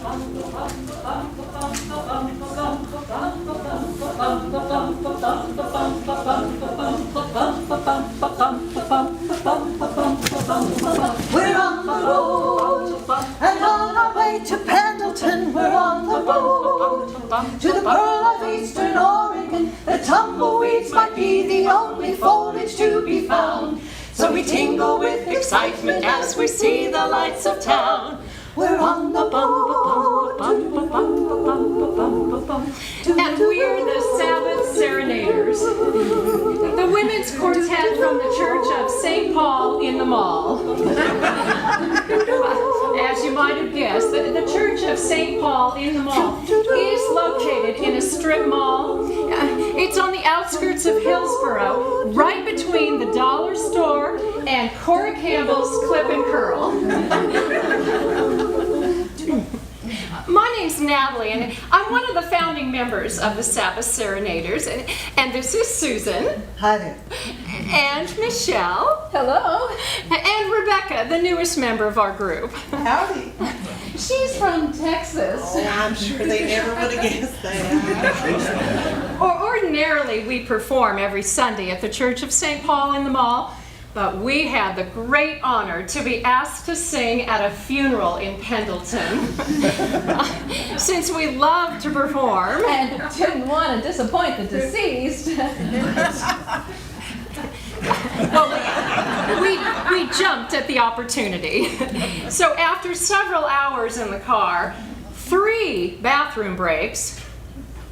We're on the road, and on our way to Pendleton. We're on the road to the pearl of eastern Oregon. The tumbleweeds might be the only foliage to be found. So we tingle with excitement as we see the lights of town. We're on the boat, and we're the Sabbath Serenaders, the women's quartet from the Church of St. Paul in the Mall. As you might have guessed, the Church of St. Paul in the Mall is located in a strip mall. It's on the outskirts of Hillsboro, right between the dollar store and Cora Campbell's Clip and Curl. My name's Natalie, and I'm one of the founding members of the Sabbath Serenaders, and this is Susan. Hi there. And Michelle. Hello. And Rebecca, the newest member of our group. Howdy. She's from Texas. Oh, I'm sure they never would have guessed that. Ordinarily, we perform every Sunday at the Church of St. Paul in the Mall, but we had the great honor to be asked to sing at a funeral in Pendleton. Since we love to perform. And didn't want to disappoint the deceased. Well, we jumped at the opportunity. So after several hours in the car, 3 bathroom breaks,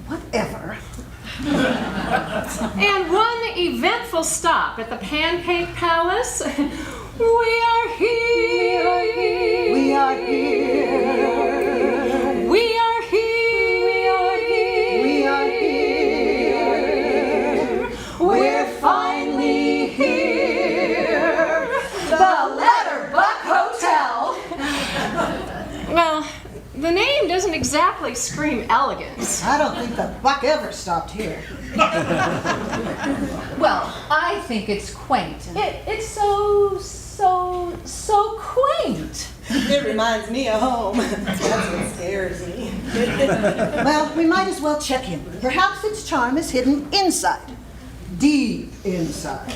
Whatever. and 1 eventful stop at the Pancake Palace, we are here. We are here. We are here. We are here. We're finally here. The Letterbuck Hotel. Well, the name doesn't exactly scream elegance. I don't think the buck ever stopped here. Well, I think it's quaint. It's so quaint. It reminds me of home. That's what scares me. Well, we might as well check in. Perhaps its charm is hidden inside. Deep inside.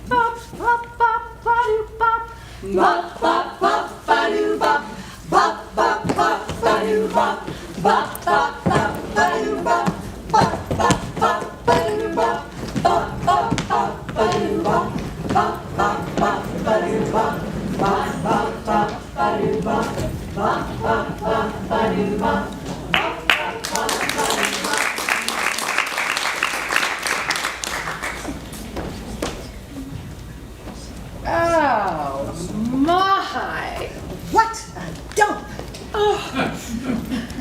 Bop, bop, bop, ba-doo, bop. Bop, bop, bop, ba-doo, bop. Bop, bop, bop, ba-doo, bop. Bop, bop, bop, ba-doo, bop. Bop, bop, bop, ba-doo, bop. Bop, bop, bop, ba-doo, bop. Bop, bop, bop, ba-doo, bop. Bop, bop, bop, ba-doo, bop. Bop, bop, bop, ba-doo, bop. Bop, bop, bop, ba-doo, bop. Oh, my. What a dump!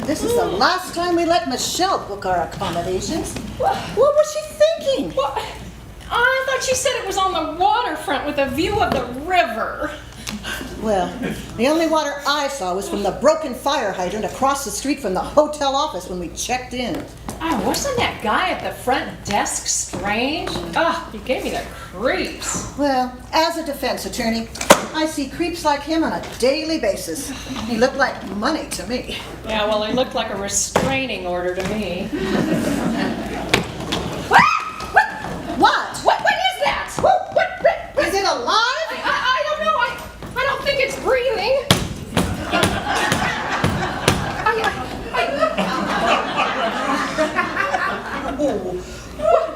This is the last time we let Michelle book our accommodations. What was she thinking? What? I thought she said it was on the waterfront with a view of the river. Well, the only water I saw was from the broken fire hydrant across the street from the hotel office when we checked in. Oh, wasn't that guy at the front desk strange? Oh, he gave me the creeps. Well, as a defense attorney, I see creeps like him on a daily basis. He looked like money to me. Yeah, well, he looked like a restraining order to me. What? What is that? Is it alive? I don't know. I don't think it's breathing.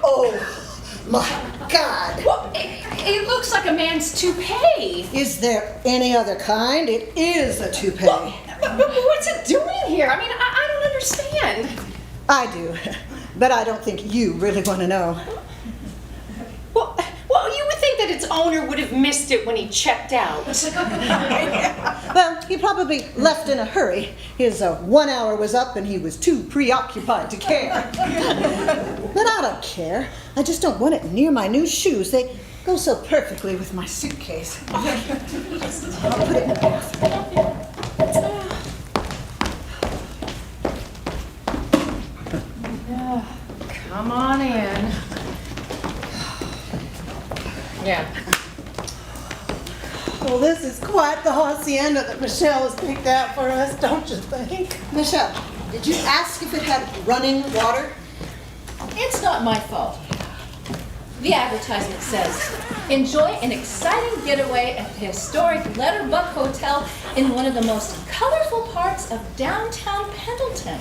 Oh, my God. Well, it looks like a man's toupee. Is there any other kind? It is a toupee. But what's it doing here? I mean, I don't understand. I do, but I don't think you really want to know. Well, you would think that its owner would have missed it when he checked out. Well, he probably left in a hurry. His 1 hour was up and he was too preoccupied to care. But I don't care. I just don't want it near my new shoes. They go so perfectly with my suitcase. I'll put it in the bathroom. Come on in. Yeah. Well, this is cool. quite the hacienda that Michelle has picked out for us, don't you think? Michelle, did you ask if it had running water? It's not my fault. The advertisement says, enjoy an exciting getaway at the historic Letterbuck Hotel in one of the most colorful parts of downtown Pendleton.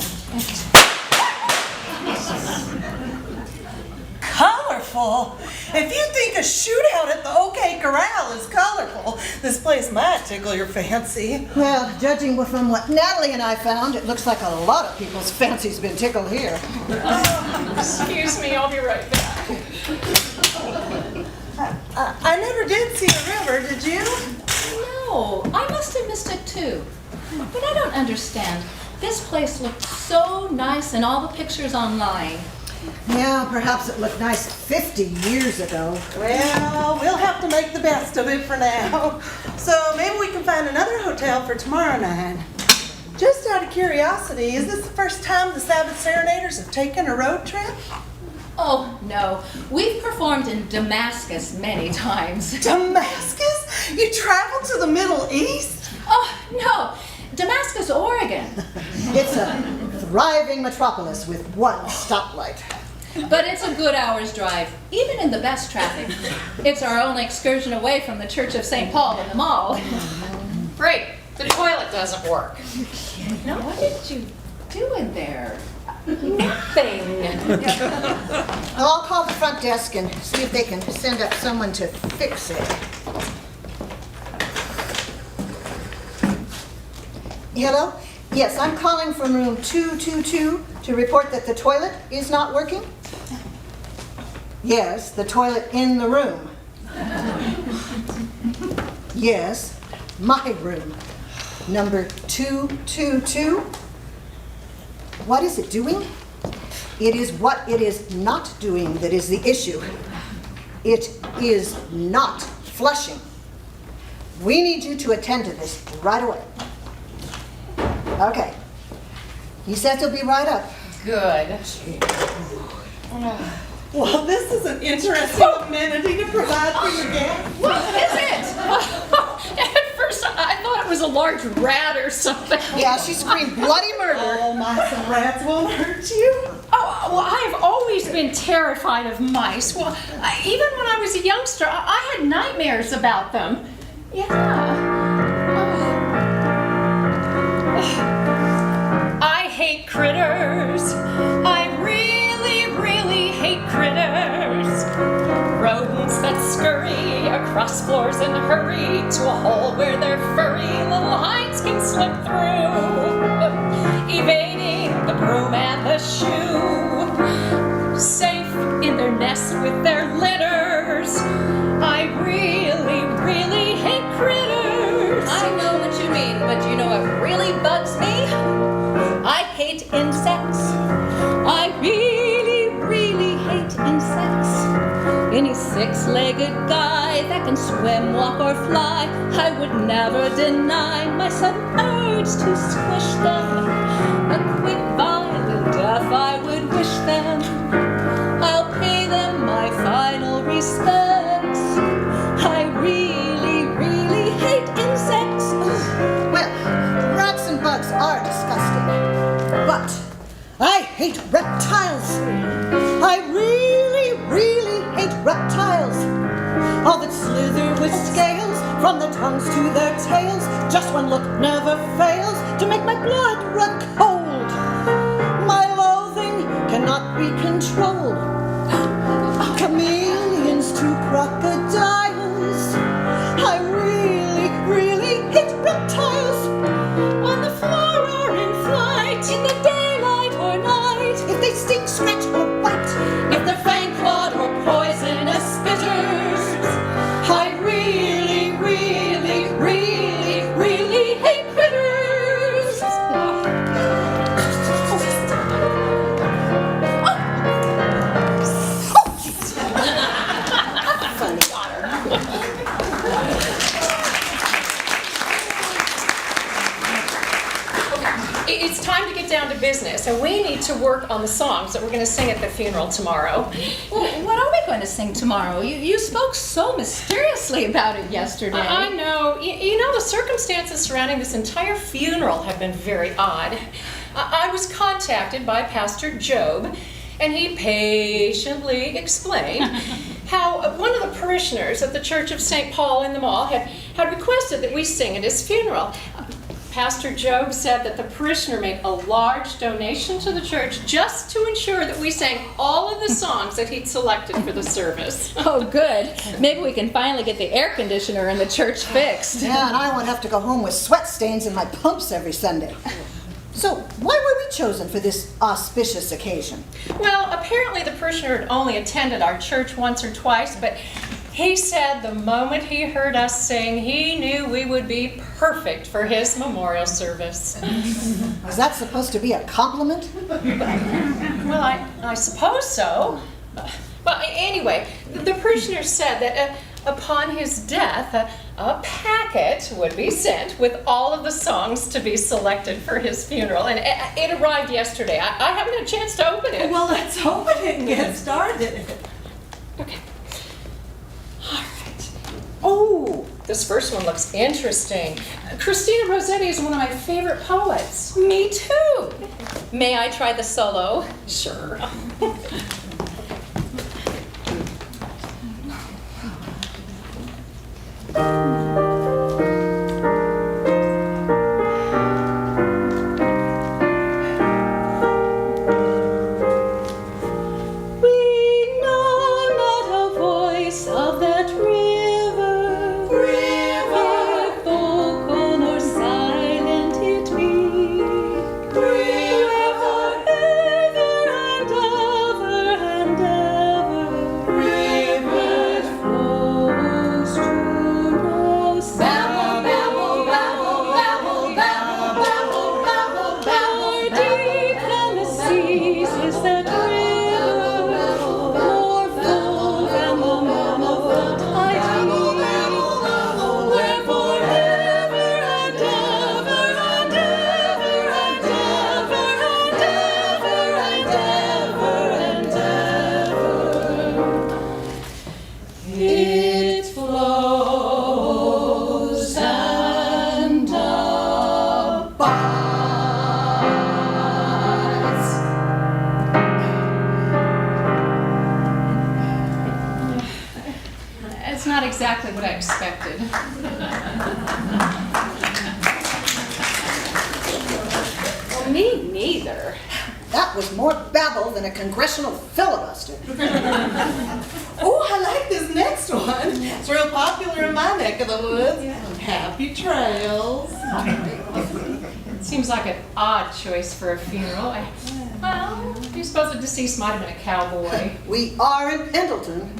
Colorful? If you think a shootout at the OK Corral is colorful, this place might tickle your fancy. Well, judging from what Natalie and I found, it looks like a lot of people's fancy's been tickled here. Excuse me, I'll be right back. I never did see a river, did you? No, I must have missed it too. But I don't understand. This place looked so nice in all the pictures online. Yeah, perhaps it looked nice 50 years ago. Well, we'll have to make the best of it for now. So maybe we can find another hotel for tomorrow night. Just out of curiosity, is this the first time the Sabbath Serenaders have taken a road trip? Oh, no. We've performed in Damascus many times. Damascus? You traveled to the Middle East? Oh, no. Damascus, Oregon. It's a thriving metropolis with one stoplight. But it's a good hour's drive, even in the best traffic. It's our only excursion away from the Church of St. Paul in the mall. Great, the toilet doesn't work. Now, what did you do in there? Nothing. I'll call the front desk and see if they can send up someone to fix it. Hello? Yes, I'm calling from room 222 to report that the toilet is not working. Yes, the toilet in the room. Yes, my room. Number 222. What is it doing? It is what it is not doing that is the issue. It is not flushing. We need you to attend to this right away. Okay. He says he'll be right up. Good. Well, this is an interesting amenity to provide for your guests. What is it? At first I thought it was a large rat or something. Yeah, she screamed bloody murder. Oh, mice and rats won't hurt you. Oh, well, I've always been terrified of mice. Well, even when I was a youngster, I had nightmares about them. Yeah. I hate critters. I really, really hate critters. Rodents that scurry across floors and hurry to a hole where their furry little hinds can slip through. Evading the broom and the shoe. Safe in their nest with their litters. I really, really hate critters. I know what you mean, but you know what really bugs me? I hate insects. I really, really hate insects. Any six-legged guy that can swim, walk, or fly, I would never deny my sudden urge to squish them. A quick, violent death I would wish them. I'll pay them my final respects. I really, really hate insects. Well, rats and bugs are disgusting. But I hate reptiles. I really, really hate reptiles. All that slither with scales, from their tongues to their tails. Just one look never fails to make my blood run cold. My loathing cannot be controlled. Chameleons to crocodiles. I really, really hate reptiles. On the floor or in flight, In the daylight or night, If they sting, scratch, or bite, if they're fang-clawed or poisonous spitters. I really, really, really, really hate critters. it's time to get down to business, and we need to work on the songs that we're going to sing at the funeral tomorrow. Well, what are we going to sing tomorrow? You spoke so mysteriously about it yesterday. I know. You know, the circumstances surrounding this entire funeral have been very odd. I was contacted by Pastor Job, and he patiently explained how one of the parishioners at the Church of St. Paul in the Mall had requested that we sing at his funeral. Pastor Job said that the parishioner made a large donation to the church just to ensure that we sang all of the songs that he'd selected for the service. Oh, good. Maybe we can finally get the air conditioner in the church fixed. Yeah, and I won't have to go home with sweat stains in my pumps every Sunday. So, why were we chosen for this auspicious occasion? Well, apparently the parishioner had only attended our church once or twice, but he said the moment he heard us sing, he knew we would be perfect for his memorial service. Was that supposed to be a compliment? Well, I suppose so. Well, anyway, the parishioner said that upon his death, a packet would be sent with all of the songs to be selected for his funeral, and it arrived yesterday. I haven't had a chance to open it. Well, let's open it and get started. Okay. All right. Oh, this first one looks interesting. Christina Rossetti is one of my favorite poets. Me too. May I try the solo? Sure. Exactly what I expected. Well, me neither. That was more babble than a congressional filibuster. Oh, I like this next one. It's real popular in my neck of the woods. Happy trails. Seems like an odd choice for a funeral. Well, you suppose the deceased might have been a cowboy. We are in Pendleton.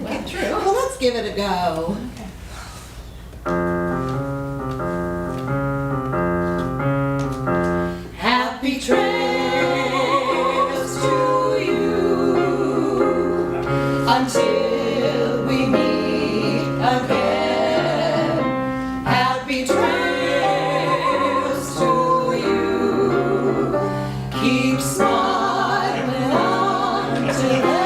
Well, true. Well, let's give it a go. Happy trails to you until we meet again. Happy trails to you. Keep smiling on to them.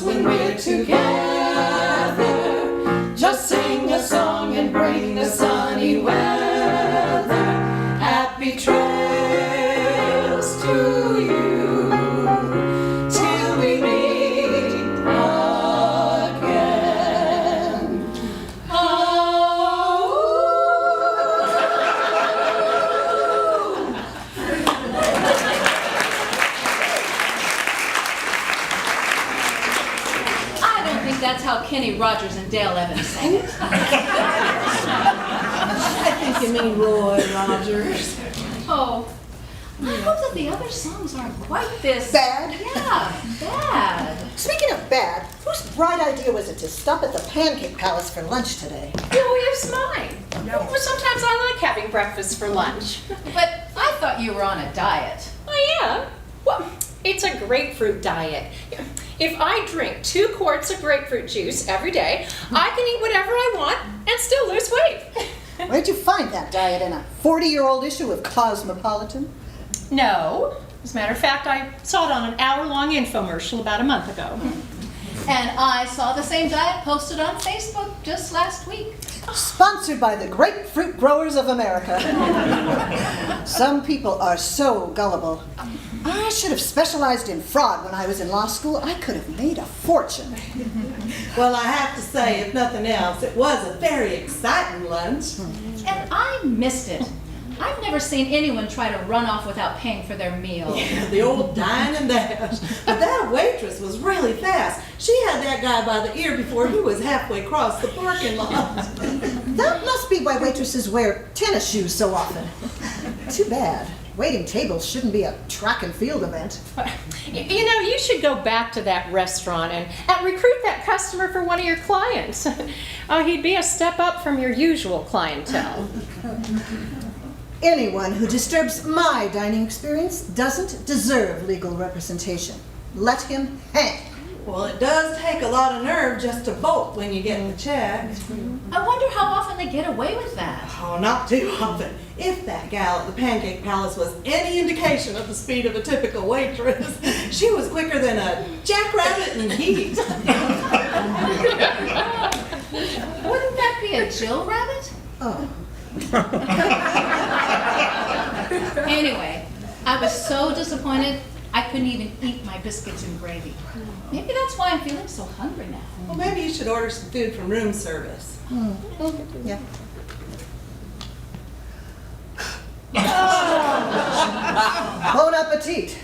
When we're together, just sing a song and bring the sunny weather. Happy trails to you till we meet again. That's how Kenny Rogers and Dale Evans sang it. I think you mean Roy Rogers. Oh, I hope that the other songs aren't quite this... Bad? Yeah, bad. Speaking of bad, whose bright idea was it to stop at the Pancake Palace for lunch today? It's mine. Well, sometimes I like having breakfast for lunch. But I thought you were on a diet. I am. Well, it's a grapefruit diet. If I drink 2 quarts of grapefruit juice every day, I can eat whatever I want and still lose weight. Where'd you find that diet in a 40-year-old issue of Cosmopolitan? No. As a matter of fact, I saw it on an hour-long infomercial about a month ago. And I saw the same diet posted on Facebook just last week. Sponsored by the grapefruit growers of America. Some people are so gullible. I should have specialized in fraud when I was in law school. I could have made a fortune. Well, I have to say, if nothing else, it was a very exciting lunch. And I missed it. I've never seen anyone try to run off without paying for their meal. Yeah, the old dine and dash. But that waitress was really fast. She had that guy by the ear before he was halfway across the parking lot. That must be why waitresses wear tennis shoes so often. Too bad. Waiting tables shouldn't be a track and field event. You know, you should go back to that restaurant and recruit that customer for one of your clients. Oh, he'd be a step up from your usual clientele. Anyone who disturbs my dining experience doesn't deserve legal representation. Let him hang. Well, it does take a lot of nerve just to bolt when you get the check. I wonder how often they get away with that. Oh, not too often. If that gal at the Pancake Palace was any indication of the speed of a typical waitress, she was quicker than a jackrabbit in heat. Wouldn't that be a Jill rabbit? Oh. Anyway, I was so disappointed I couldn't even eat my biscuits and gravy. Maybe that's why I'm feeling so hungry now. Well, maybe you should order some food from room service. Yeah. Bon appetit.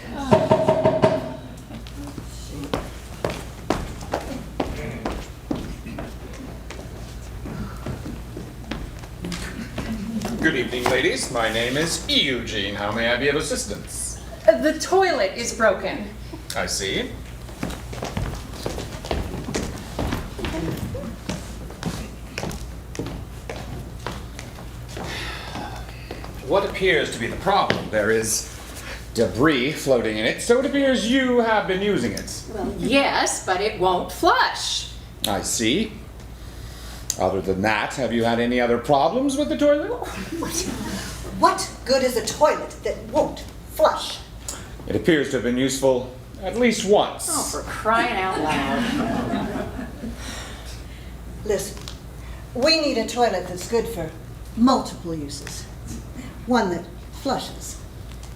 Good evening, ladies. My name is Eugene. How may I be of assistance? The toilet is broken. I see. What appears to be the problem? There is debris floating in it, so it appears you have been using it. Well, yes, but it won't flush. I see. Other than that, have you had any other problems with the toilet? What good is a toilet that won't flush? It appears to have been useful at least once. Oh, for crying out loud. Listen, we need a toilet that's good for multiple uses. One that flushes.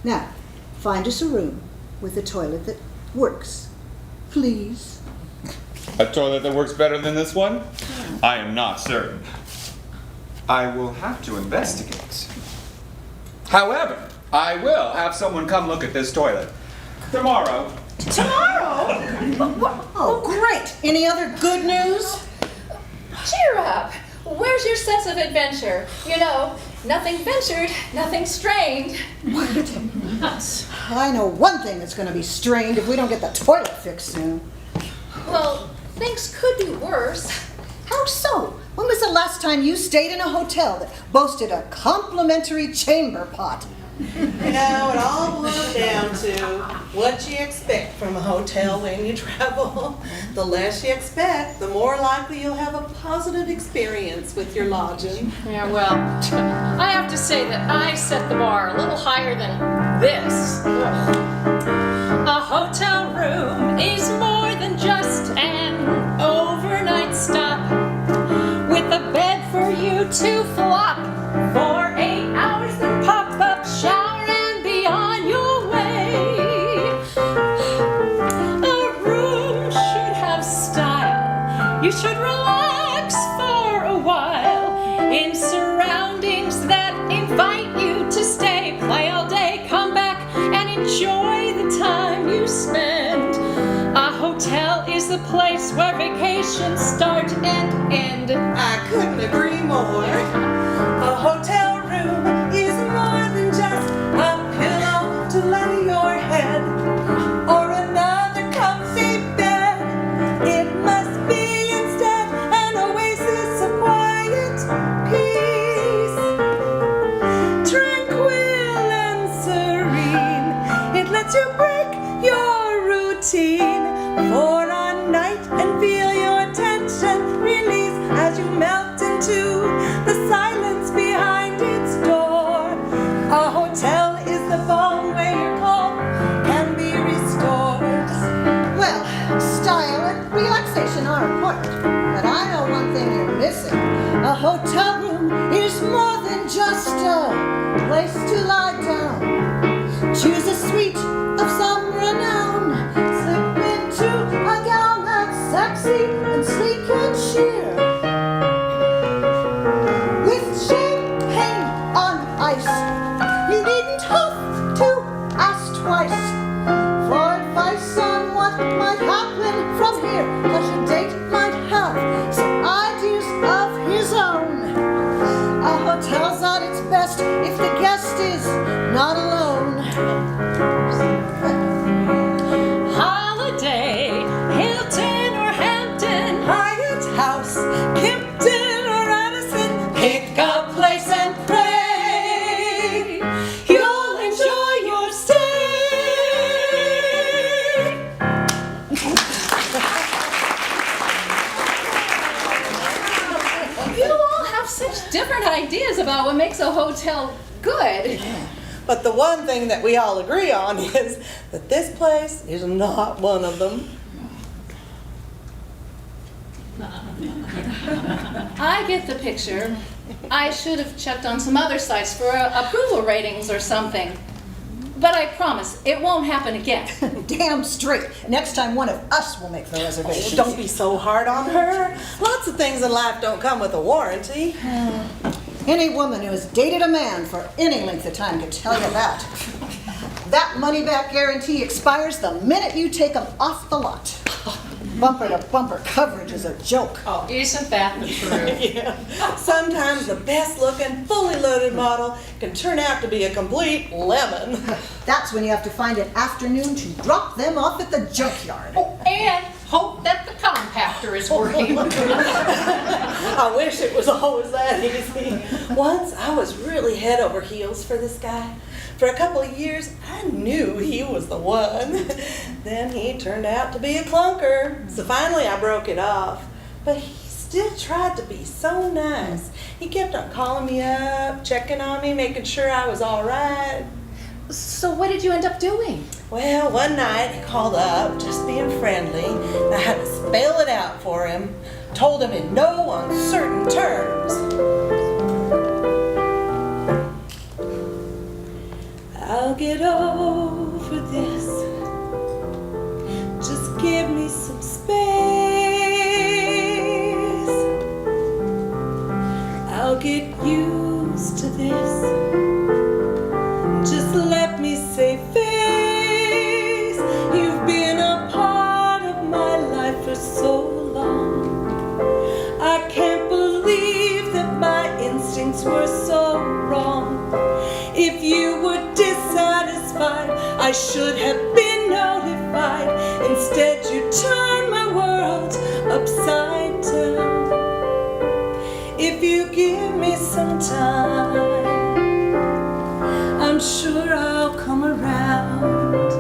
Now, find us a room with a toilet that works. Please. A toilet that works better than this one? I am not certain. I will have to investigate. However, I will have someone come look at this toilet tomorrow. Tomorrow? Oh, great. Any other good news? Cheer up! Where's your sense of adventure? You know, nothing ventured, nothing strained. I know one thing that's going to be strained if we don't get the toilet fixed soon. Well, things could be worse. How so? When was the last time you stayed in a hotel that boasted a complimentary chamber pot? You know, it all boils down to what you expect from a hotel when you travel. The less you expect, the more likely you'll have a positive experience with your lodging. Yeah, well, I have to say that I set the bar a little higher than this. Ugh. A hotel room is more than just an overnight stop with a bed for you to flop for 8 hours, then pop up, shower, and be on your way. A room should have style. You should relax for a while in surroundings that invite you to stay. Play all day, come back, and enjoy the time you spend. A hotel is the place where vacations start and end. I couldn't agree more. A hotel room is more than just a pillow to lay your head or another comfy bed. It must be instead an oasis of quiet peace, tranquil and serene. It lets you break your routine for a night and feel your tension release as you melt into the silence behind A hotel room is more than just a place to lie down. Choose a suite of some renown. Slip into a gown that's sexy and sleek and sheer. With champagne on ice, you needn't hope to ask twice for advice on what might happen from here, 'cause your date might have some ideas of his own. A hotel's at its best if the guest is not alone. Holiday, Hilton or Hampton, Hyatt House, Kimpton or Radisson, pick a place and pray you'll enjoy your stay. you all have such different ideas about what makes a hotel good. But the one thing that we all agree on is that this place is not one of them. I get the picture. I should have checked on some other sites for approval ratings or something. But I promise, it won't happen again. Damn straight. Next time one of us will make the reservation. Don't be so hard on her. Lots of things in life don't come with a warranty. Any woman who has dated a man for any length of time can tell you that. That money-back guarantee expires the minute you take them off the lot. Bumper-to-bumper coverage is a joke. Oh, isn't that the truth? Yeah. Sometimes the best-looking, fully loaded model can turn out to be a complete lemon. That's when you have to find an afternoon to drop them off at the junkyard. Oh, and hope that the compactor is working. I wish it was always that easy. Once I was really head over heels for this guy. For a couple of years, I knew he was the one. Then he turned out to be a clunker. So finally I broke it off. But he still tried to be so nice. He kept on calling me up, checking on me, making sure I was all right. So what did you end up doing? Well, one night he called up, just being friendly. I had to spell it out for him. Told him in no uncertain terms. I'll get over this. Just give me some space. I'll get used to this. Just let me save face. You've been a part of my life for so long. I can't believe that my instincts were so wrong. If you were dissatisfied, I should have been notified. Instead, you turned my world upside down. If you give me some time, I'm sure I'll come around.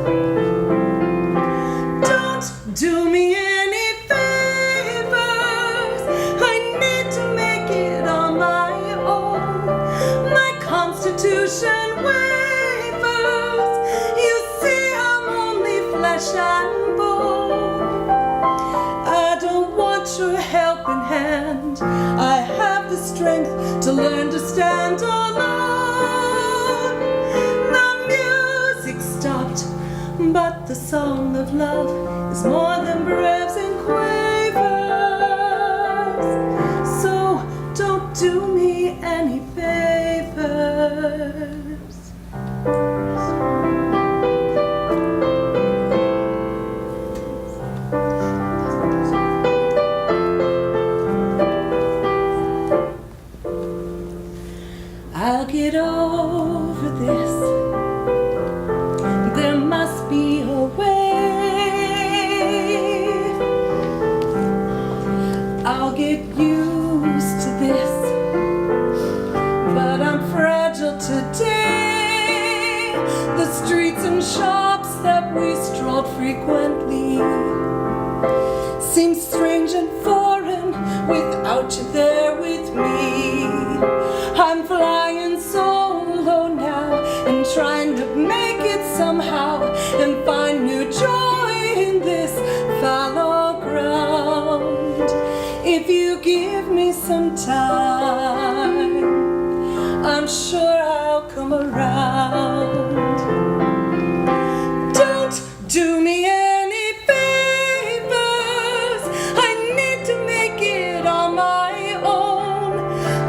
Don't do me any favors. I need to make it on my own. My constitution wavers. You see, I'm only flesh and bone. I don't want your helping hand. I have the strength to learn to stand alone. The music stopped, but the song of love is more than breaths and quavers. So don't do me any favors. I'll get over this. There must be a way. I'll get used to this. But I'm fragile today. The streets and shops that we strolled frequently seem strange and foreign without you there with me. I'm flying solo now and trying to make it somehow and find new joy in this fallow ground. If you give me some time. I'm sure I'll come around. Don't do me any favors. I need to make it on my own.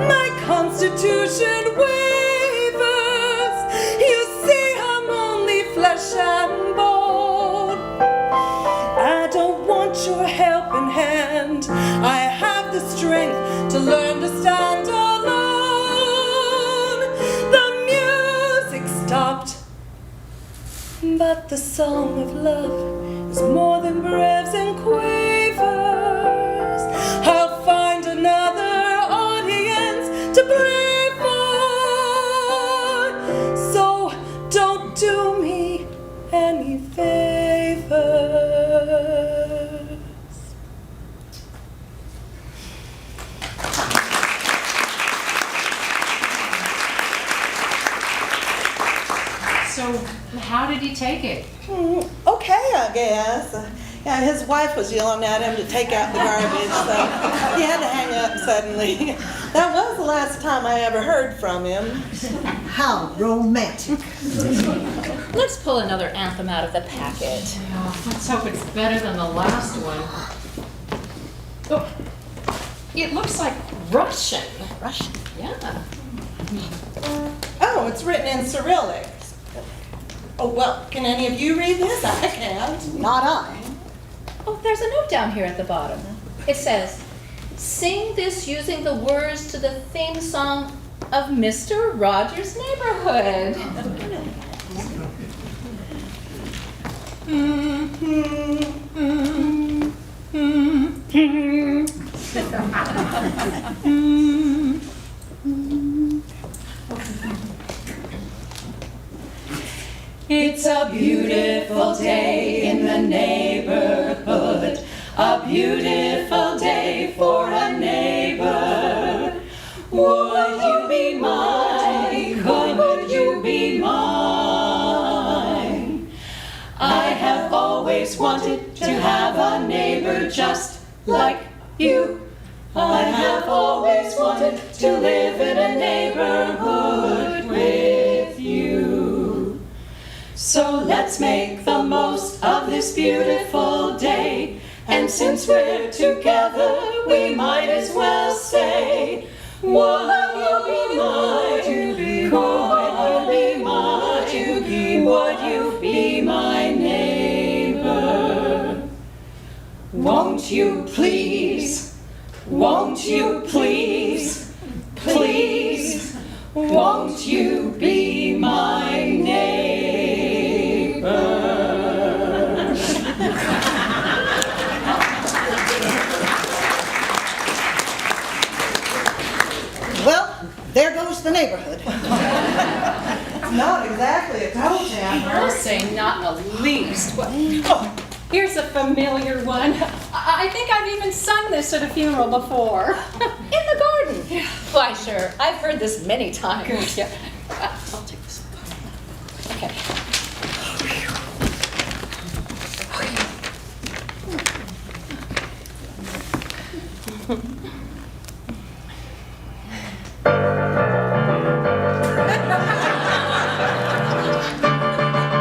My constitution wavers. You see, I'm only flesh and bone. I don't want your helping hand. I have the strength to learn to stand alone. The music stopped, but the song of love is more than breves and quavers. I'll find another audience to play for. So don't do me any favors. So, how did he take it? Okay, I guess. Yeah, his wife was yelling at him to take out the garbage, so he had to hang up suddenly. That was the last time I ever heard from him. How romantic. Let's pull another anthem out of the packet. Oh, let's hope it's better than the last one. Oh, it looks like Russian. Russian. Yeah. Oh, it's written in Cyrillic. Oh, well, can any of you read this? I can't. Not I. Oh, there's a note down here at the bottom. It says, sing this using the words to the theme song of Mr. Rogers' Neighborhood. It's a beautiful day in the neighborhood, a beautiful day for a neighbor. Would you be mine? Could you be mine? I have always wanted to have a neighbor just like you. I have always wanted to live in a neighborhood with you. So let's make the most of this beautiful day. And since we're together, we might as well say, would you be mine? Could you be mine? Would you be my neighbor? Won't you please? Won't you please? Please, won't you be my neighbor? Well, there goes the neighborhood. Not exactly a toe tapper. I'll say not in the least. Well, oh, here's a familiar one. I think I've even sung this at a funeral before. In the garden. Why, sure. I've heard this many times. Yeah. I'll take this one. Okay.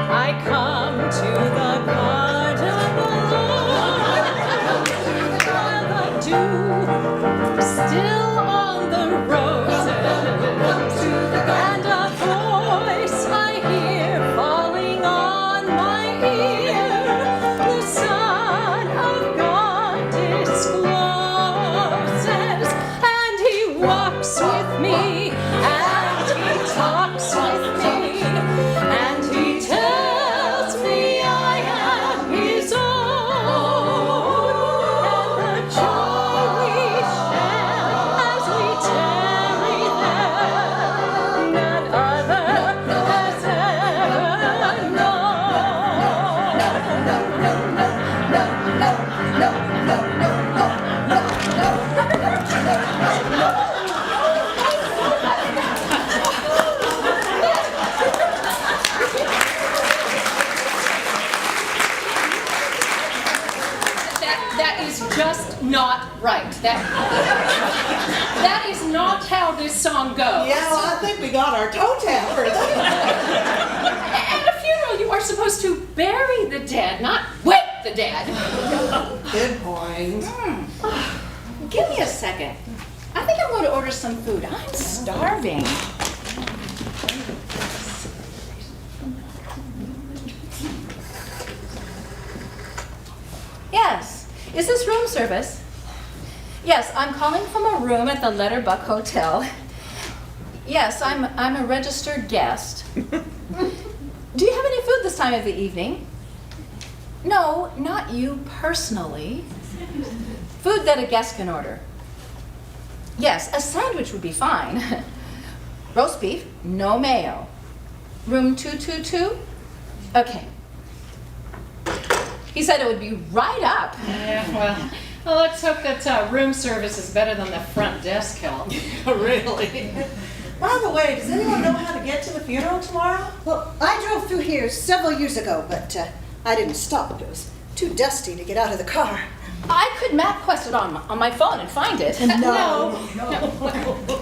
I come to the garden alone, while the dew still on the roses, and a voice I hear falling on my ear. The Son of God discloses, and He walks with me, and He talks with me, and He tells me I am His own, and the joy we share as we tarry there, none other has ever That is just not right. That not how this song goes. Yeah, well, I think we got our toe tappers. At a funeral, you are supposed to bury the dead, not whip the dead. Good point. Give me a second. I think I'm going to order some food. I'm starving. Yes. Is this room service? Yes, I'm calling from a room at the Letterbuck Hotel. Yes, I'm a registered guest. Do you have any food this time of the evening? No, not you personally. Food that a guest can order. Yes, a sandwich would be fine. Roast beef, no mayo. Room 222? Okay. He said it would be right up. Yeah, well, let's hope that room service is better than the front desk help. Really? By the way, does anyone know how to get to the funeral tomorrow? Well, I drove through here several years ago, but I didn't stop. It was too dusty to get out of the car. I could map quest it on my phone and find it. No.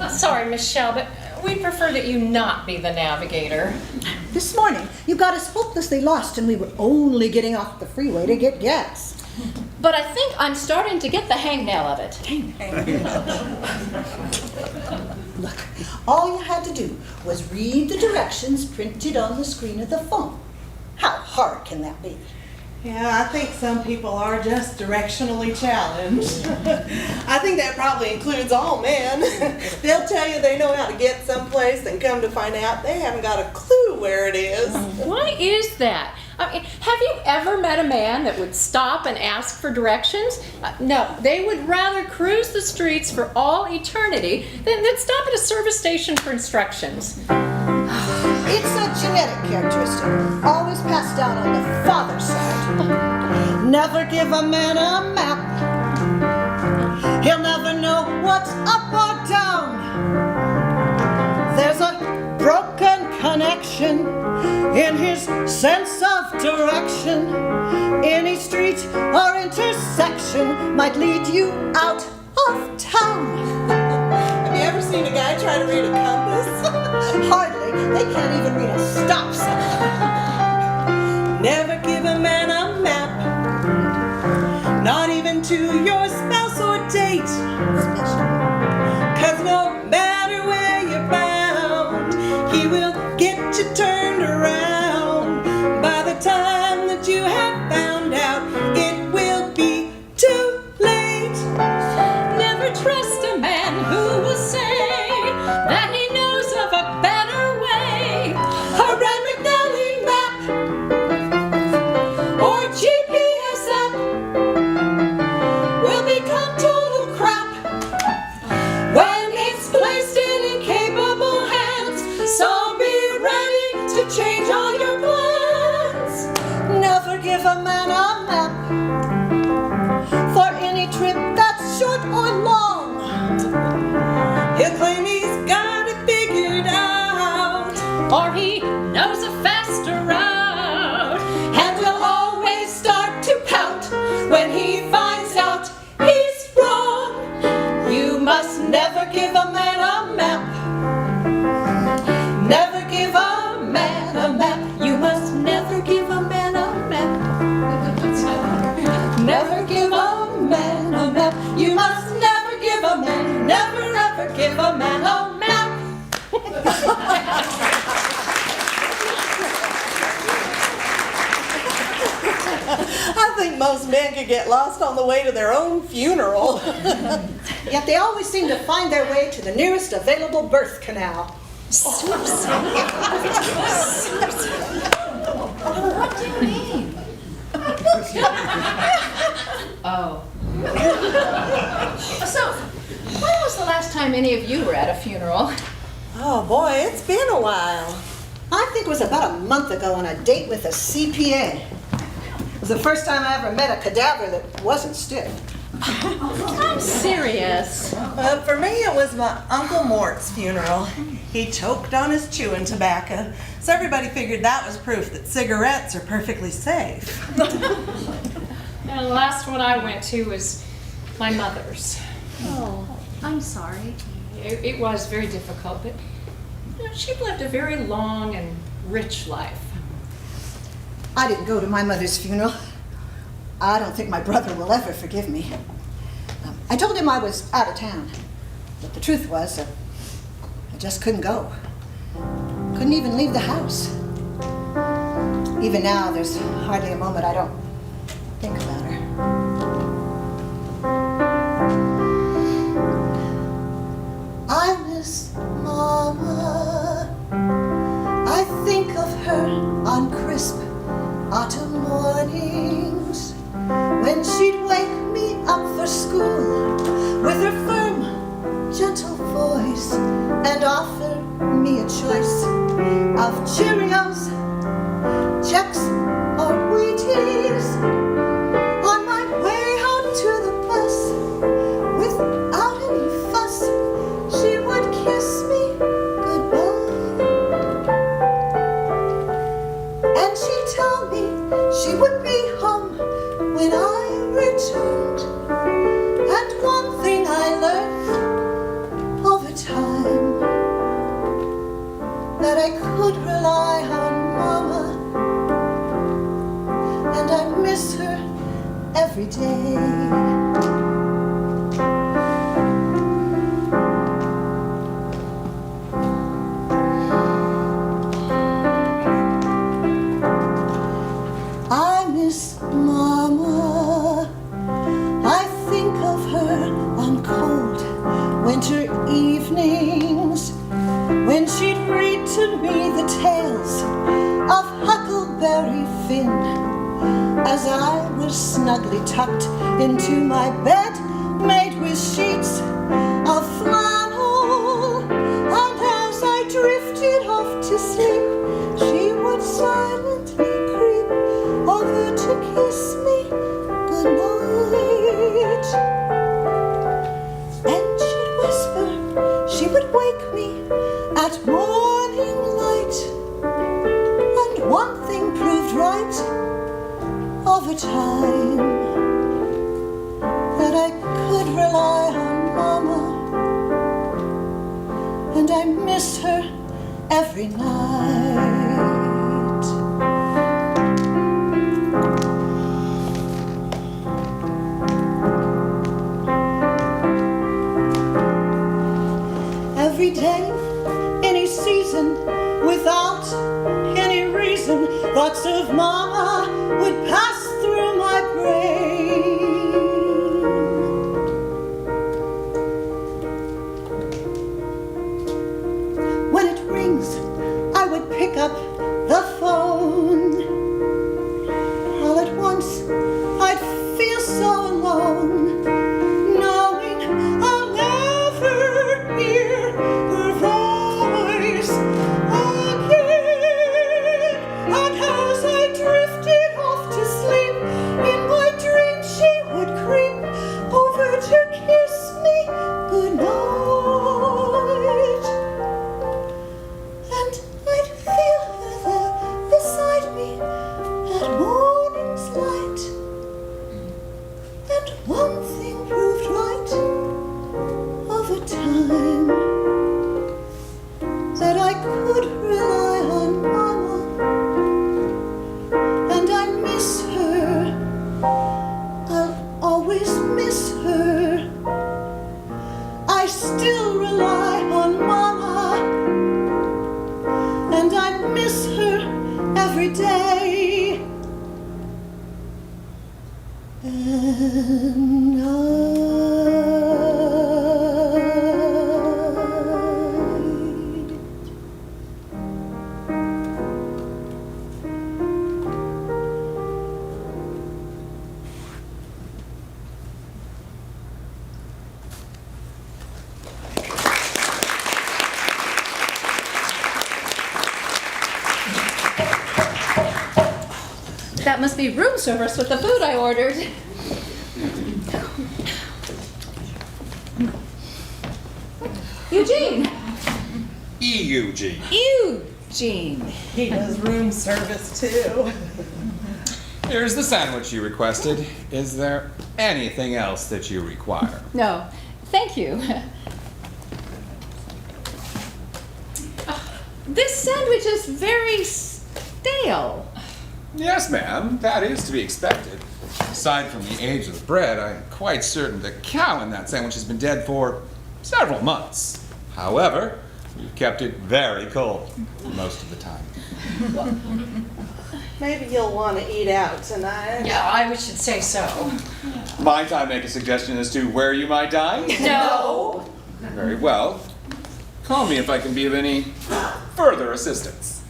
Sorry, Michelle, but we'd prefer that you not be the navigator. This morning, you got us hopelessly lost and we were only getting off the freeway to get gas. But I think I'm starting to get the hangnail of it. Look, all you had to do was read the directions printed on the screen of the phone. How hard can that be? Yeah, I think some people are just directionally challenged. I think that probably includes all men. They'll tell you they know how to get someplace and come to find out they haven't got a clue where it is. Why is that? I mean, have you ever met a man that would stop and ask for directions? No, they would rather cruise the streets for all eternity than stop at a service station for instructions. It's a genetic characteristic, always passed down on the father's side. Never give a man a map. He'll never know what's up or down. There's a broken connection in his sense of direction. Any street or intersection might lead you out of town. Have you ever seen a guy try to read a compass? Hardly. They can't even read a stop sign. Never give a man a map, not even to your spouse or date. 'Cause no matter where you're bound, he will get you turned around. By the time that you have found out, it will be too late. Never trust a man who will say that he knows of a better way. A red McNally map or GPS app will become total crap when it's placed in incapable hands. So be ready to change all your plans. Never give a man a map for any trip that's short or long. He'll claim he's got it figured out, Or he knows a faster route. and will always start to pout when he finds out he's wrong. You must never give a man a map. Never give a man a map. You must never give a man a map. Never give a man a map. You must never give a man, never ever give a man a map. I think most men could get lost on the way to their own funeral. Yet they always seem to find their way to the nearest available birth canal. What do you mean? Oh. So, when was the last time any of you were at a funeral? Oh boy, it's been a while. I think it was about a month ago on a date with a CPA. It was the first time I ever met a cadaver that wasn't stiff. I'm serious. For me, it was my Uncle Mort's funeral. He choked on his chewing tobacco, so everybody figured that was proof that cigarettes are perfectly safe. And the last one I went to was my mother's. Oh, I'm sorry. it was very difficult, but you know, she'd lived a very long and rich life. I didn't go to my mother's funeral. I don't think my brother will ever forgive me. I told him I was out of town, but the truth was, I just couldn't go. Couldn't even leave the house. Even now, there's hardly a moment I don't think about her. I miss Mama. I think of her on crisp autumn mornings when she'd wake me up for school with her firm, gentle voice and offer me a choice of Cheerios, Chex, or Wheaties. On my way out to the bus, without any fuss, she would kiss me goodbye. And she'd tell me she would be home when I returned. And one thing I learned over time, that I could rely on Mama, and I miss her every day. I miss Mama. I think of her on cold winter evenings when she'd read to me the tales of Huckleberry Finn as I was snugly tucked into my bed made with sheets of flannel. And as I drifted off to sleep, she would silently creep over to kiss me goodnight. And she'd whisper, she would wake me at morning light. And one thing proved right over time, that I could rely on Mama, and I miss her every night. Every day, any season, without any reason, thoughts of Mama would pass through my brain. When it rings, I would pick up the phone. All at once, I'd feel so alone, knowing I'll never hear her voice again. And as I drifted off to sleep, in my dreams she would creep over to kiss me goodnight. And I'd feel her there beside me at morning's light. And one thing proved right over time, that I could rely on Mama, and I miss her. I'll always miss her. I still rely on Mama, and I miss her every day. And That must be room service with the food I ordered. Eugene! Eugene. Eugene! He does room service too. Here's the sandwich you requested. Is there anything else that you require? No, thank you. This sandwich is very stale. Yes, ma'am, that is to be expected. Aside from the age of the bread, I'm quite certain the cow in that sandwich has been dead for several months. However, we've kept it very cold most of the time. Maybe you'll want to eat out tonight. Yeah, I should say so. Might I make a suggestion as to where you might dine? No. Very well. Call me if I can be of any further assistance.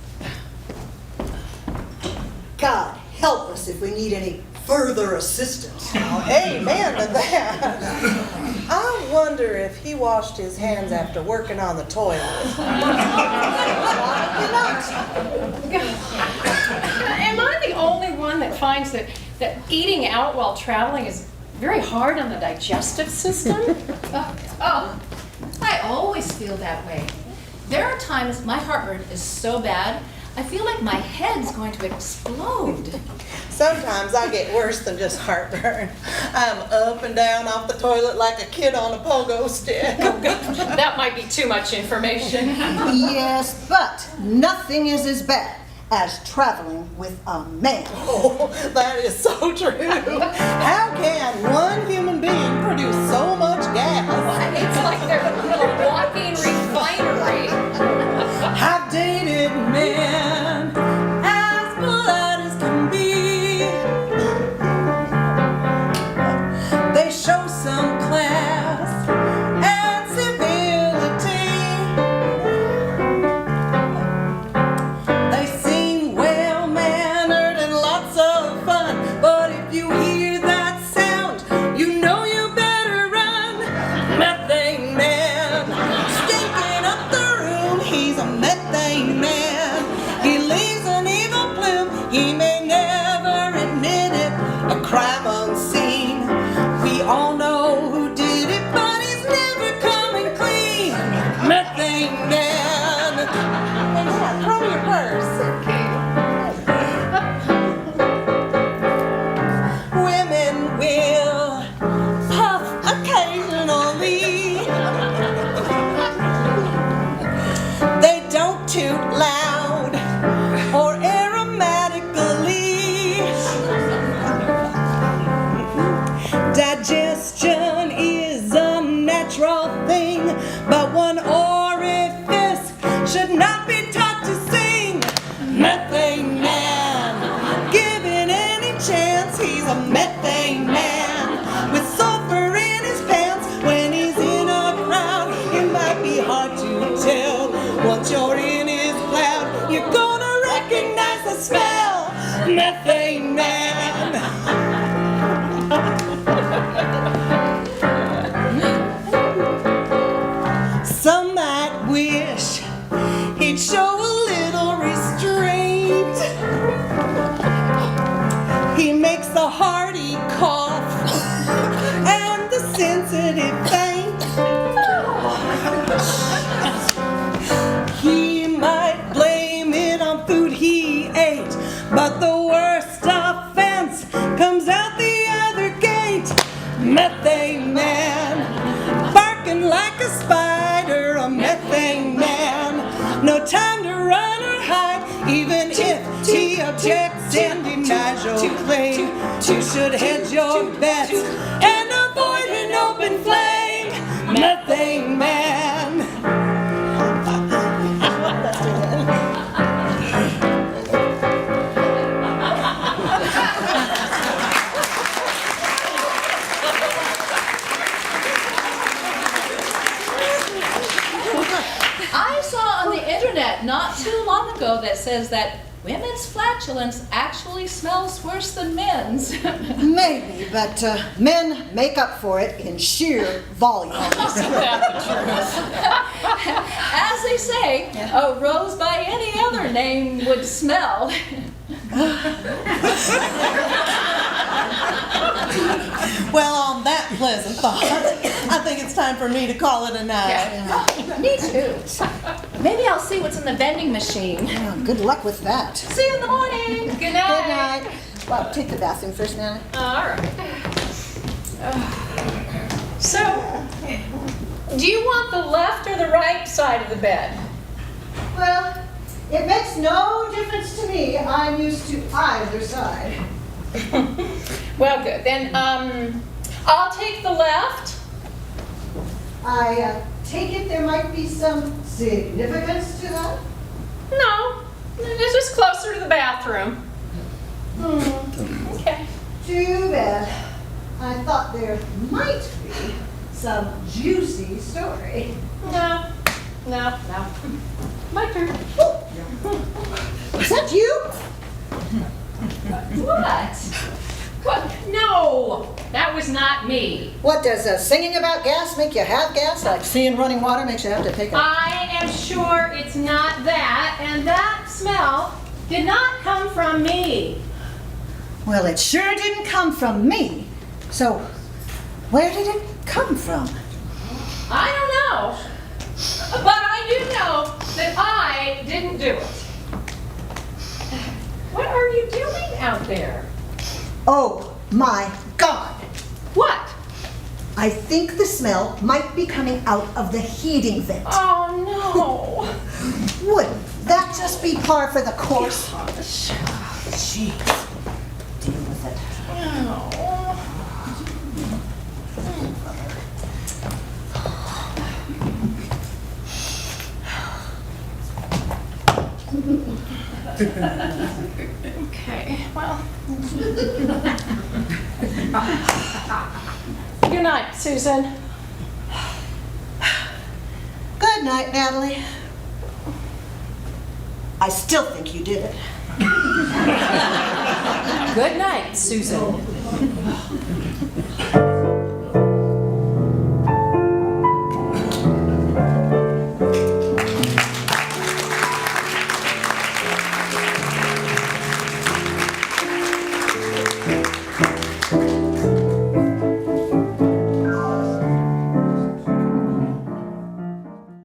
God help us if we need any further assistance. Oh, amen to that. I wonder if he washed his hands after working on the toilet. Am I the only one that finds that eating out while traveling is very hard on the digestive system? Oh, I always feel that way. There are times my heartburn is so bad, I feel like my head's going to explode. Sometimes I get worse than just heartburn. I'm up and down off the toilet like a kid on a pogo stick. That might be too much information. Yes, but nothing is as bad as traveling with a man. Oh, that is so true. How can one human being produce so much gas? It's like they're a walking refinery. I've dated men as polite as can be. They show some class and civility. They seem well-mannered and lots of fun. But if you hear that sound, you know you better run. Methane man, stinking up the room. He's a methane man. He leaves an evil plume. He may never admit it, a crime unseen. We all know who did it, but he's never coming clean. Methane man. Hey, yeah, throw me your purse. Women will puff occasionally. They don't toot loud or aromatically. Digestion is a natural thing, but one orifice should not be taught to sing. Methane man, given any chance, he's a methane man. With sulfur in his pants when he's in a crowd, it might be hard to tell. Once you're in his cloud, you're gonna recognize the smell. Methane man. Some might wish he'd show a little restraint. He makes the hearty cough and the sensitive faint. He might blame it on food he ate, but the worst offense comes out the other gate. Methane man, barking like a spider, a methane man. No time to run or hide, even if he objects and denies your claim. You should hedge your bets and avoid an open flame. Methane man. I saw on the internet not too long ago that says that women's flatulence actually smells worse than men's. Maybe, but men make up for it in sheer volume. As they say, a rose by any other name would smell. Well, on that pleasant thought, I think it's time for me to call it a night. Me too. Maybe I'll see what's in the vending machine. Oh, good luck with that. See you in the morning. Good night. Good night. Well, take the bathroom first, Nana. All right. So, do you want the left or the right side of the bed? Well, It makes no difference to me. I'm used to either side. Well, good. Then, I'll take the left. I take it there might be some significance to that? No, it's just closer to the bathroom. Okay. Too bad. I thought there might be some juicy story. No. My turn. Is that you? What? What? No, that was not me. What, does singing about gas make you have gas? Like seeing running water makes you have to take a... I am sure it's not that, and that smell did not come from me. Well, it sure didn't come from me. So, where did it come from? I don't know, but I do know that I didn't do it. What are you doing out there? Oh, my God. What? I think the smell might be coming out of the heating vent. Oh, no. Wouldn't that just be par for the course? Jeez. Deal with it. Okay, well. Good night, Susan. Good night, Natalie. I still think you did it. Good night, Susan.